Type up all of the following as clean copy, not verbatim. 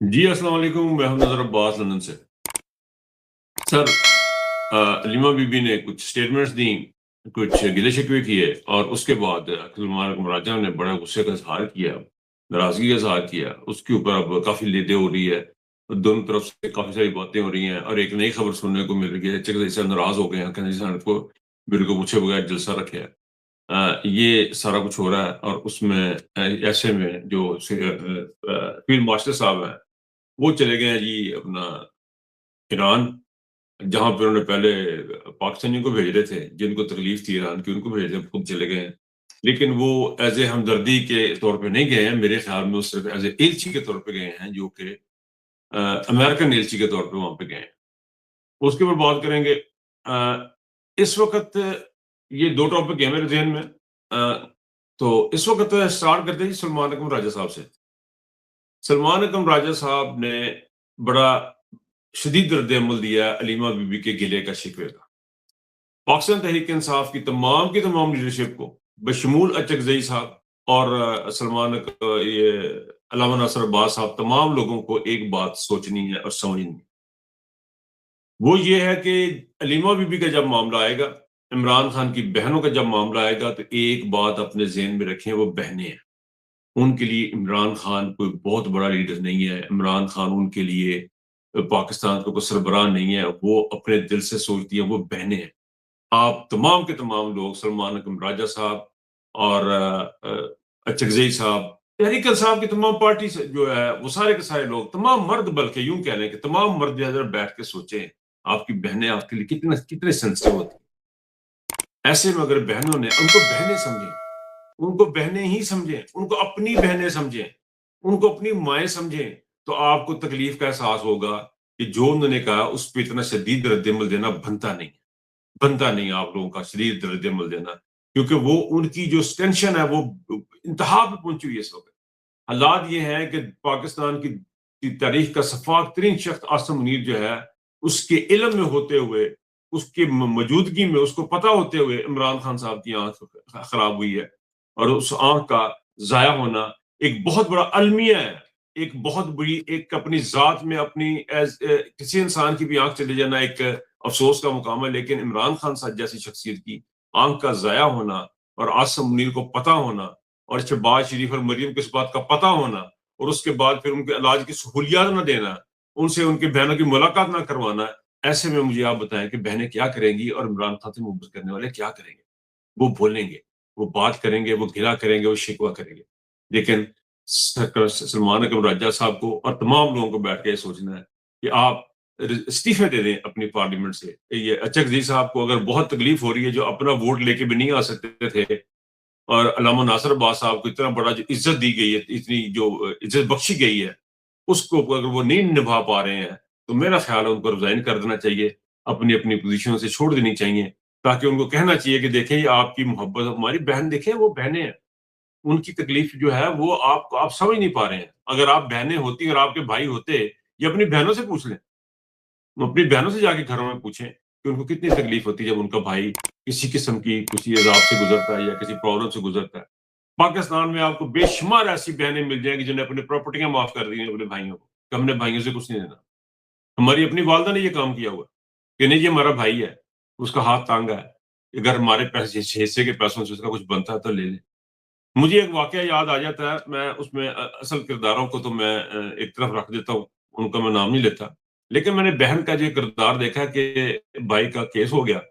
जी, अस्सलाम वालेकुम। मैं हूं नज़र अब्बास लंदन से। सर, हलीमा बीबी ने कुछ स्टेटमेंट्स दी, कुछ गिले-शिकवे किए और उसके बाद सलमान अकबर राजा ने बड़ा गुस्से का इज़हार किया, नाराज़गी का इज़हार किया। उसके ऊपर अब काफ़ी लिदे हो रही है। दोनों तरफ से काफ़ी सारी बातें हो रही हैं और एक नई खबर सुनने को मिल रही है। चक से नाराज़ हो गए हैं, कहते हैं को मेरे को पूछे बगैर जलसा रखे है। ये सारा कुछ हो रहा है और उसमें ऐसे में जो फील्ड मार्शल साहब हैं, वो चले गए हैं जी अपना ईरान, जहाँ पे उन्होंने पहले पाकिस्तानियों को भेज रहे थे, जिनको तकलीफ थी ईरान की, उनको भेज रहे थे, खुद चले गए हैं। लेकिन वो एज़ ए हमदर्दी के तौर पे नहीं गए हैं, मेरे ख्याल में वो सिर्फ़ एज़ ए एलची के तौर पे गए हैं, जो कि अमेरिकन एलची के तौर पे वहाँ पे गए हैं। उसके ऊपर बात करेंगे। इस वक़्त ये 2 टॉपिक हैं मेरे ज़हन में। तो इस वक़्त स्टार्ट करते हैं जी सलमान अकबर राजा साहब से। सलमान अकबर राजा साहब ने बड़ा शदीद रद्द-ए-अमल दिया है हलीमा बीबी के गिले का शिकवे का। पाकिस्तान तहरीक-ए-इंसाफ की तमाम लीडरशिप को, बशमूल अचकज़ई साहब और ये अल्लामा नासिर अब्बास साहब, तमाम लोगों को एक बात सोचनी है और समझनी है। वो ये है कि हलीमा बीबी का जब मामला आएगा, इमरान खान की बहनों का जब मामला आएगा, तो एक बात अपने ज़हन में रखें, वो बहनें हैं। उनके लिए इमरान खान कोई बहुत बड़ा लीडर नहीं है। इमरान खान उनके लिए पाकिस्तान का कोई सरबराह नहीं है। वो अपने दिल से सोचती हैं, वो बहनें हैं। आप तमाम के तमाम लोग सलमान अकबर राजा साहब और अचकज़ई साहब, तहरीक-इंसाफ की तमाम पार्टी से जो है, वो सारे के सारे लोग, तमाम मर्द, बल्कि यूँ कह लें कि तमाम मर्द ज़रा बैठ के सोचें, आपकी बहनें आपके लिए कितने कितने सेंसिटिव होती हैं। ऐसे में अगर बहनों ने उनको बहनें समझें, उनको बहनें ही समझें, उनको अपनी बहनें समझें, उनको अपनी माएँ समझें, तो आपको तकलीफ का एहसास होगा कि जो उन्होंने कहा, उस पे इतना शदीद रद्द-ए-अमल देना बनता नहीं है आप लोगों का शदीद रद्द-ए-अमल देना। क्योंकि वो उनकी जो टेंशन है, वो इंतहा पे पहुँची हुई है इस वक़्त। हालात ये हैं कि पाकिस्तान की तारीख का शफ़ाफ तरीन शख्स आसिम मुनीर जो है, उसके इल्म में होते हुए, उसकी मौजूदगी में, उसको पता होते हुए इमरान खान साहब की आँख खराब हुई है। और उस आँख का ज़ाया होना एक बहुत बड़ा अलमिया है। एक बहुत बड़ी एक अपनी ज़ात में अपनी किसी इंसान की भी आँख चले जाना एक अफ़सोस का मुकाम है, लेकिन इमरान खान साहब जैसी शख्सियत की आँख का ज़ाया होना और आसिम मुनीर को पता होना और शहबाज शरीफ और मरियम को इस बात का पता होना और उसके बाद फिर उनके इलाज की सहूलियत ना देना, उनसे उनकी बहनों की मुलाकात ना करवाना, ऐसे में मुझे आप बताएँ कि बहनें क्या करेंगी और इमरान खान से मोहब्बत करने वाले क्या करेंगे? वो बोलेंगे, वो बात करेंगे, वो गिला करेंगे, वो शिकवा करेंगे। लेकिन सलमान अकबर रज़ा साहब को और तमाम लोगों को बैठ के ये सोचना है कि आप इस्तीफ़े दे दें अपनी पार्लियामेंट से। ये अचकज़ई साहब को अगर बहुत तकलीफ़ हो रही है, जो अपना वोट लेके भी नहीं आ सकते थे और अल्लामा नासिर अब्बास साहब को इतना बड़ा जो इज़्ज़त दी गई है, इतनी जो इज़्ज़त बख्शी गई है, उसको अगर वो नहीं निभा पा रहे हैं, तो मेरा ख़्याल है उनको रिज़ाइन कर देना चाहिए, अपनी-अपनी पोज़ीशन से छोड़ देनी चाहिए, ताकि उनको कहना चाहिए कि देखें, ये आपकी मोहब्बत हमारी बहन देखें, वो बहनें हैं। उनकी तकलीफ़ जो है, वो आप समझ नहीं पा रहे हैं। अगर आप बहनें होती और आपके भाई होते, ये अपनी बहनों से पूछ लें। अपनी बहनों से जाके घरों में पूछें कि उनको कितनी तकलीफ़ होती है जब उनका भाई किसी किस्म की किसी अज़ाब से गुज़रता है या किसी प्रॉब्लम से गुज़रता है। पाकिस्तान में आपको बेशुमार ऐसी बहनें मिल जाएँगी जिन्होंने अपनी प्रॉपर्टियाँ माफ़ कर दी हैं अपने भाइयों को, कि हमने भाइयों से कुछ नहीं लेना। हमारी अपनी वालिदा ने ये काम किया हुआ है, कि नहीं, ये हमारा भाई है, उसका हाथ तांगा है, अगर हमारे पैसे हिस्से के पैसों से उसका कुछ बनता है तो ले ले। मुझे एक वाक़या याद आ जाता है, मैं उसमें असल किरदारों को तो मैं एक तरफ रख देता हूँ, उनका मैं नाम नहीं लेता। लेकिन मैंने बहन का जो किरदार देखा कि भाई का केस हो गया,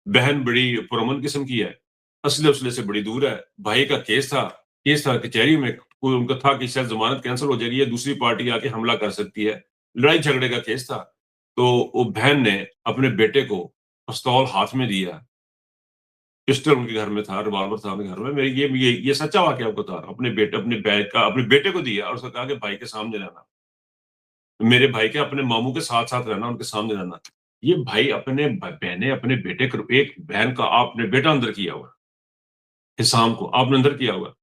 बहन बड़ी पुरअमन किस्म की है, असले-वसले से बड़ी दूर है, भाई का केस था कचहरी में, कोई उनका था कि शायद ज़मानत कैंसल हो जाएगी या दूसरी पार्टी आके हमला कर सकती है, लड़ाई-झगड़े का केस था। तो वो बहन ने अपने बेटे को पिस्तौल हाथ में दिया, पिस्टल उनके घर में था, रिवॉल्वर था उनके घर में। मैं ये सच्चा वाक़या आपको बता रहा हूँ। अपने बेटे को दिया और उसको कहा कि भाई के सामने रहना। मेरे भाई के अपने मामू के साथ-साथ रहना, उनके सामने रहना। ये भाई अपने बहनें अपने बेटे को, एक बहन का आपने बेटा अंदर किया हुआ है, हिसाम को आपने अंदर किया हुआ है।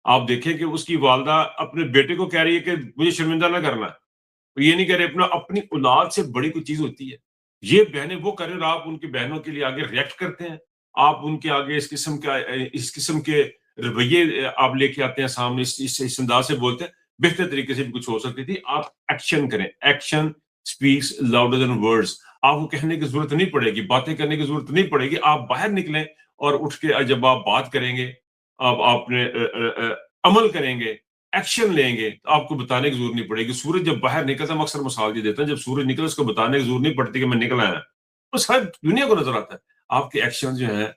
आप देखें कि उसकी वालिदा अपने बेटे को कह रही है कि मुझे शर्मिंदा ना करना। वो ये नहीं कह रहे, अपनी औलाद से बड़ी कोई चीज़ होती है। ये बहनें वो कर रहे हैं और आप उनकी बहनों के लिए आगे रिएक्ट करते हैं। आप उनके आगे इस किस्म के रवैये आप लेके आते हैं सामने, इस अंदाज़ से बोलते हैं। बेहतर तरीके से भी कुछ हो सकती थी। आप एक्शन करें, action speaks louder than words. आपको कहने की जरूरत नहीं पड़ेगी, बातें करने की जरूरत नहीं पड़ेगी, आप बाहर निकलें और उठ के जब आप बात करेंगे, अब आपने अमल करेंगे, एक्शन लेंगे, तो आपको बताने की जरूरत नहीं पड़ेगी। सूरज जब बाहर निकलता है, हम अक्सर मिसाल ये देते हैं, जब सूरज निकले उसको बताने की जरूरत नहीं पड़ती कि मैं निकला है, तो सारी दुनिया को नजर आता है। आपके एक्शन जो है,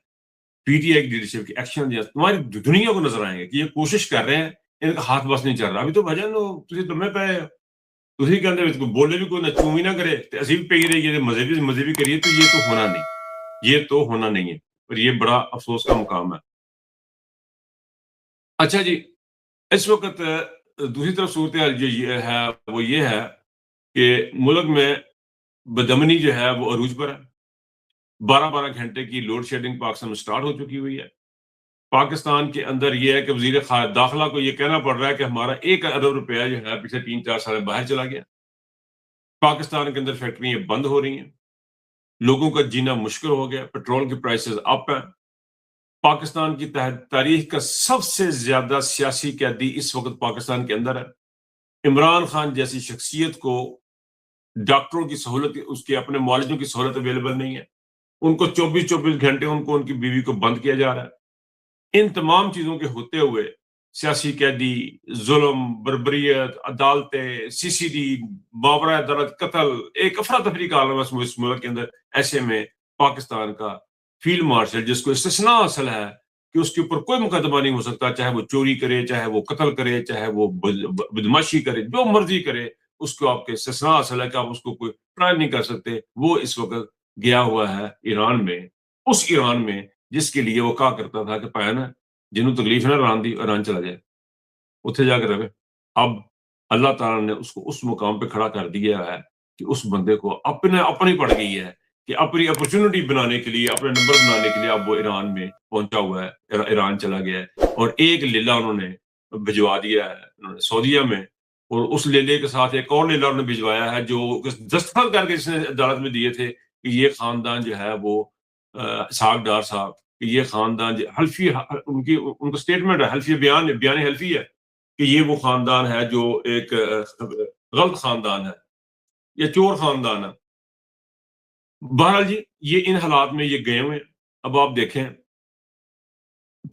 पीटीआई की लीडरशिप के एक्शन जो है, तुम्हारी दुनिया को नजर आएंगे कि ये कोशिश कर रहे हैं, इनका हाथ बस नहीं चल रहा। अभी तो भजन तुझे तुम्हें पे ਤੁਸੀਂ ਕਹਿੰਦੇ ਵਿੱਚ बोले भी कोई ना चूं भी ना करे तो ਅਸੀਂ भी पई रहिए, मजे भी करिए, तो ये तो होना नहीं, ये तो होना नहीं है। और ये बड़ा अफसोस का मुकाम है। अच्छा जी, इस वक्त दूसरी तरफ सूरत हाल जो ये है वो ये है कि मुल्क में बदमनी जो है वो अरूज पर है। 12-12 घंटे की लोड शेडिंग पाकिस्तान में स्टार्ट हो चुकी हुई है। पाकिस्तान के अंदर ये है कि वजीर दाखिला को ये कहना पड़ रहा है कि हमारा 1 अरब रुपया जो है पिछले 3-4 साल में बाहर चला गया। पाकिस्तान के अंदर फैक्ट्रियां बंद हो रही हैं, लोगों का जीना मुश्किल हो गया, पेट्रोल की प्राइसेस अप है। पाकिस्तान की तारीख का सबसे ज्यादा सियासी कैदी इस वक्त पाकिस्तान के अंदर है। इमरान खान जैसी शख्सियत को डॉक्टरों की सहूलत, उसके अपने मुआलिजों की सहूलत अवेलेबल नहीं है। उनको 24-24 घंटे उनको उनकी बीवी को बंद किया जा रहा है। इन तमाम चीजों के होते हुए सियासी कैदी, जुल्म, बर्बरियत, अदालतें, सीसीडी, मावरा अदालत, कत्ल, एक अफरा तफरी का आलम है इस मुल्क के अंदर। ऐसे में पाकिस्तान का फील्ड मार्शल, जिसको इस्तिस्ना हासिल है कि उसके ऊपर कोई मुकदमा नहीं हो सकता, चाहे वो चोरी करे, चाहे वो कत्ल करे, चाहे वो बदमाशी करे, जो मर्जी करे, उसको आपके इस्तिस्ना हासिल है कि आप उसको कोई ट्रायल नहीं कर सकते। वो इस वक्त गया हुआ है ईरान में, उस ईरान में जिसके लिए वो कहा करता था कि भैन जिन्हों तकलीफ ना ईरान दी, ईरान चला जाए, उत्थे जाकर रहे। अब अल्लाह ताला ने उसको उस मुकाम पे खड़ा कर दिया है कि उस बंदे को अपनी पड़ गई है कि अपनी अपॉर्चुनिटी बनाने के लिए, अपने नंबर बनाने के लिए अब वो ईरान में पहुंचा हुआ है, ईरान चला गया है। और एक लेला उन्होंने भिजवा दिया है उन्होंने सऊदीया में, और उस लेले के साथ एक और लेला उन्होंने भिजवाया है जो दस्तखत करके जिसने अदालत में दिए थे कि ये खानदान जो है वो इसहाक डार साहब, ये खानदान हल्फी, उनकी उनका स्टेटमेंट है, हल्फी बयान हल्फी है कि ये वो खानदान है जो एक गलत खानदान है या चोर खानदान है। बहरहाल जी, ये इन हालात में ये गए हुए हैं। अब आप देखें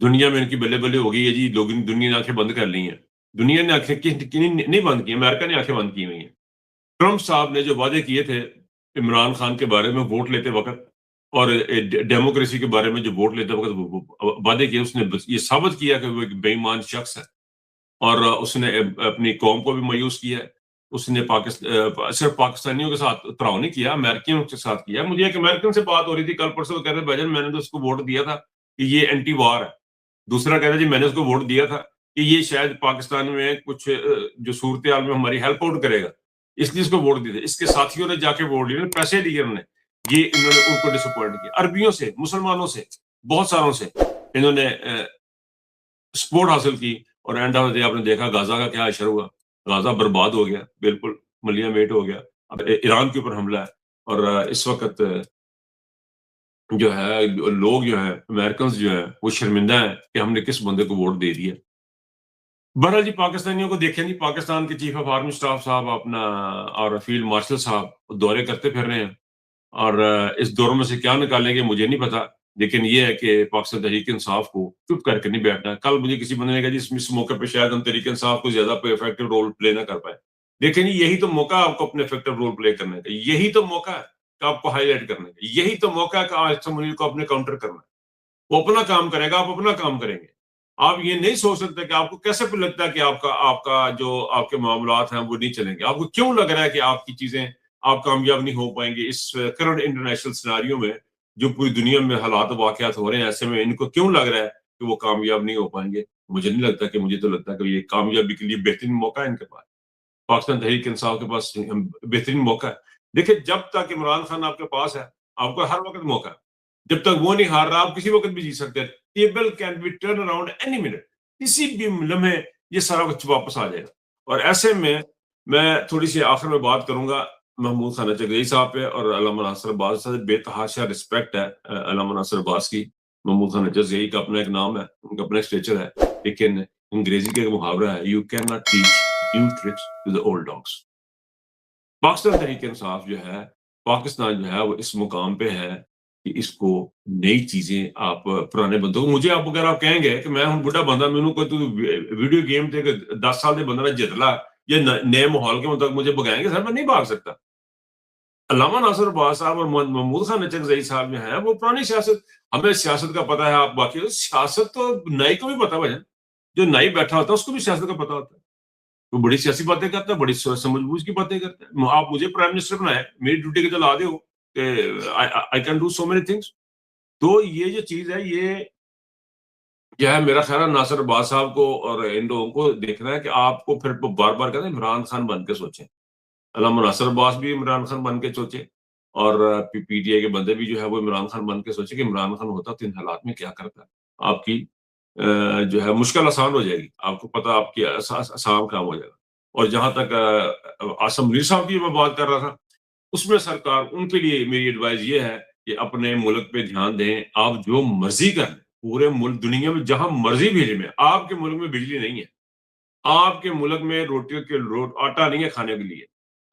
दुनिया में इनकी बल्ले बल्ले हो गई है जी, लोग दुनिया ने आंखें बंद कर ली हैं। दुनिया ने आंखें नहीं बंद की, अमेरिका ने आंखें बंद की हुई हैं। ट्रंप साहब ने जो वादे किए थे इमरान खान के बारे में वोट लेते वक्त, और डेमोक्रेसी के बारे में जो वोट लेते वक्त वादे किए, उसने ये साबित किया कि वो एक बेईमान शख्स है और उसने अपनी कौम को भी मायूस किया है। उसने सिर्फ पाकिस्तानियों के साथ उतराव नहीं किया, अमेरिकियों के साथ किया। मुझे एक अमेरिकन से बात हो रही थी कल परसों, तो कह रहे भाईजान मैंने तो उसको वोट दिया था कि ये एंटी वार है। दूसरा कह रहा जी मैंने उसको वोट दिया था कि ये शायद पाकिस्तान में कुछ जो सूरत हाल में हमारी हेल्प आउट करेगा, इसलिए इसको वोट दिए थे। इसके साथियों ने जाके वोट लिए, पैसे दिए उन्होंने, ये इन्होंने उनको डिसअपॉइंट किया। अरबियों से, मुसलमानों से, बहुत सारों से इन्होंने सपोर्ट हासिल की, और एंड ऑफ द डे आपने देखा गाजा का क्या असर हुआ। गाजा बर्बाद हो गया, बिल्कुल मलिया मेट हो गया। अब ईरान के ऊपर हमला है, और इस वक्त जो है लोग जो है अमेरिकन जो है वो शर्मिंदा है कि हमने किस बंदे को वोट दे दिया। बहरहाल जी, पाकिस्तानियों को देखें जी, पाकिस्तान के चीफ ऑफ आर्मी स्टाफ साहब अपना और फील्ड मार्शल साहब दौरे करते फिर रहे हैं, और इस दौर में से क्या निकालेंगे मुझे नहीं पता, लेकिन ये है कि पाकिस्तान तहरीक इंसाफ को चुप करके नहीं बैठना। कल मुझे किसी बंदे ने कहा जी इस मौके पे शायद हम तहरीक इंसाफ को ज्यादा इफेक्टिव रोल प्ले ना कर पाए। लेकिन यही तो मौका है आपको अपने इफेक्टिव रोल प्ले करने का, यही तो मौका है कि आपको हाईलाइट करने का, यही तो मौका है कि आसिफ मुनीर को अपने काउंटर करना है। वो अपना काम करेगा, आप अपना काम करेंगे। आप ये नहीं सोच सकते कि आपको कैसे लगता है कि आपका आपका जो आपके मामलात हैं वो नहीं चलेंगे। आपको क्यों लग रहा है कि आपकी चीजें आप कामयाब नहीं हो पाएंगे इस करंट इंटरनेशनल सिनेरियो में, जो पूरी दुनिया में हालात वाकयात हो रहे हैं, ऐसे में इनको क्यों लग रहा है कि वो कामयाब नहीं हो पाएंगे? मुझे नहीं लगता, कि मुझे तो लगता है कि ये कामयाबी के लिए बेहतरीन मौका है इनके पास। पाकिस्तान तहरीक इंसाफ के पास बेहतरीन मौका है। देखिए, जब तक इमरान खान आपके पास है, आपको हर वक्त मौका है। जब तक वो नहीं हार रहा, आप किसी वक्त भी जीत सकते हैं। Table can be turn around any minute, किसी भी लम्हे ये सारा कुछ वापस आ जाएगा। और ऐसे में मैं थोड़ी सी आखिर में बात करूंगा महमूद खान चगई साहब पे और अल्लामा नासिर अब्बास से। बेतहाशा रिस्पेक्ट है अल्लामा नासिर अब्बास की। महमूद खान चगई का अपना एक नाम है, उनका अपना एक स्टेचर है, लेकिन अंग्रेजी का एक मुहावरा है, you can not teach new tricks to the old dogs. Pakistan Tehreek Insaf جو ہے، پاکستان جو ہے وہ اس مقام پہ ہے کہ اس کو نئی چیزیں آپ پرانے بندوں کو، مجھے آپ اگر آپ کہیں گے کہ میں ہوں بڑھا بندہ، مینوں کوئی تو ویڈیو گیم تھے کہ 10 سال دے بندہ نے جت لا یا نئے ماحول کے مطابق مجھے بگائیں گے، سر میں نہیں بھاگ سکتا. علامہ ناصر عباس صاحب اور محمود خان نچکزئی صاحب جو ہیں وہ پرانی سیاست، ہمیں سیاست کا پتہ ہے. آپ باقی سیاست تو نئی کو بھی پتہ ہے، جو نئی بیٹھا ہوتا ہے اس کو بھی سیاست کا پتہ ہوتا ہے. وہ بڑی سیاسی باتیں کرتا ہے، بڑی سمجھ بوجھ کی باتیں کرتا ہے. آپ مجھے پرائم منسٹر بنائے، میری ڈیوٹی کے تو لا دے ہو کہ I can do so many things. تو یہ جو چیز ہے یہ کیا ہے، میرا خیال ہے ناصر عباس صاحب کو اور ان لوگوں کو دیکھنا ہے کہ آپ کو پھر بار بار کہتے ہیں عمران خان بن کے سوچیں. علامہ ناصر عباس بھی عمران خان بن کے سوچے، اور پی ٹی آئی کے بندے بھی جو ہے وہ عمران خان بن کے سوچے کہ عمران خان ہوتا تو ان حالات میں کیا کرتا ہے. آپ کی جو ہے مشکل آسان ہو جائے گی، آپ کو پتہ، آپ کی آسان کام ہو جائے گا. اور جہاں تک عاصم منیر صاحب کی میں بات کر رہا تھا، اس میں سرکار ان کے لیے میری ایڈوائز یہ ہے کہ اپنے ملک پہ دھیان دیں. آپ جو مرضی کر لیں، پورے ملک دنیا میں جہاں مرضی بھیجیں، میں آپ کے ملک میں بجلی نہیں ہے، آپ کے ملک میں روٹی کے آٹا نہیں ہے کھانے کے لیے،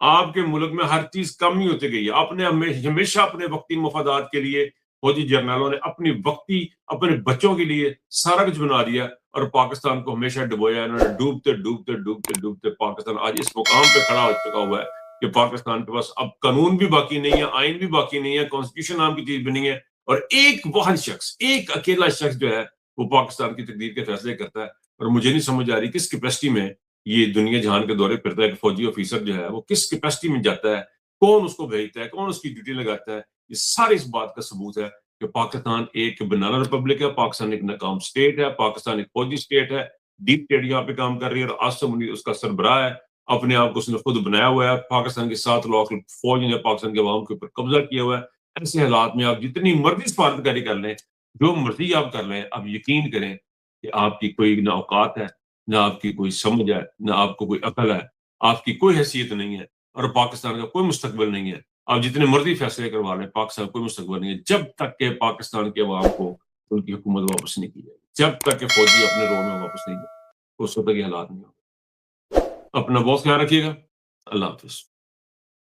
آپ کے ملک میں ہر چیز کم ہی ہوتی گئی ہے. آپ نے ہمیشہ اپنے وقتی مفادات کے لیے فوجی جرنیلوں نے اپنی وقتی اپنے بچوں کے لیے سارا کچھ بنا دیا اور پاکستان کو ہمیشہ ڈبویا. انہوں نے ڈوبتے ڈوبتے ڈوبتے ڈوبتے پاکستان آج اس مقام پہ کھڑا ہو چکا ہوا ہے کہ پاکستان کے پاس اب قانون بھی باقی نہیں ہے، آئین بھی باقی نہیں ہے، کانسٹیٹیوشن نام کی چیز بھی نہیں ہے، اور ایک واحد شخص، ایک اکیلا شخص جو ہے وہ پاکستان کی تقدیر کے فیصلے کرتا ہے. اور مجھے نہیں سمجھ آ رہی کس کیپیسٹی میں یہ دنیا جہان کے دورے پھرتا ہے کہ فوجی آفیسر جو ہے وہ کس کیپیسٹی میں جاتا ہے، کون اس کو بھیجتا ہے، کون اس کی ڈیوٹی لگاتا ہے. یہ سارے اس بات کا ثبوت ہے کہ پاکستان ایک بنانا ریپبلک ہے، پاکستان ایک ناکام اسٹیٹ ہے، پاکستان ایک فوجی اسٹیٹ ہے. ڈیپ اسٹیٹ یہاں پہ کام کر رہی ہے اور عاصم منیر اس کا سربراہ ہے. اپنے آپ کو اس نے خود بنایا ہوا ہے. پاکستان کی 7 لاکھ فوج نے پاکستان کے عوام کے اوپر قبضہ کیا ہوا ہے. ایسے حالات میں آپ جتنی مرضی سفارتکاری کر لیں، جو مرضی آپ کر لیں، آپ یقین کریں کہ آپ کی کوئی نہ اوقات ہے، نہ آپ کی کوئی سمجھ ہے، نہ آپ کو کوئی عقل ہے، آپ کی کوئی حیثیت نہیں ہے، اور پاکستان کا کوئی مستقبل نہیں ہے. آپ جتنے مرضی فیصلے کروا لیں، پاکستان کا کوئی مستقبل نہیں ہے جب تک کہ پاکستان کے عوام کو ان کی حکومت واپس نہیں کی جائے گی، جب تک کہ فوجی اپنے رو میں واپس نہیں جائے، اس وقت تک یہ حالات نہیں ہوں. اپنا بہت خیال رکھیے گا. اللہ حافظ.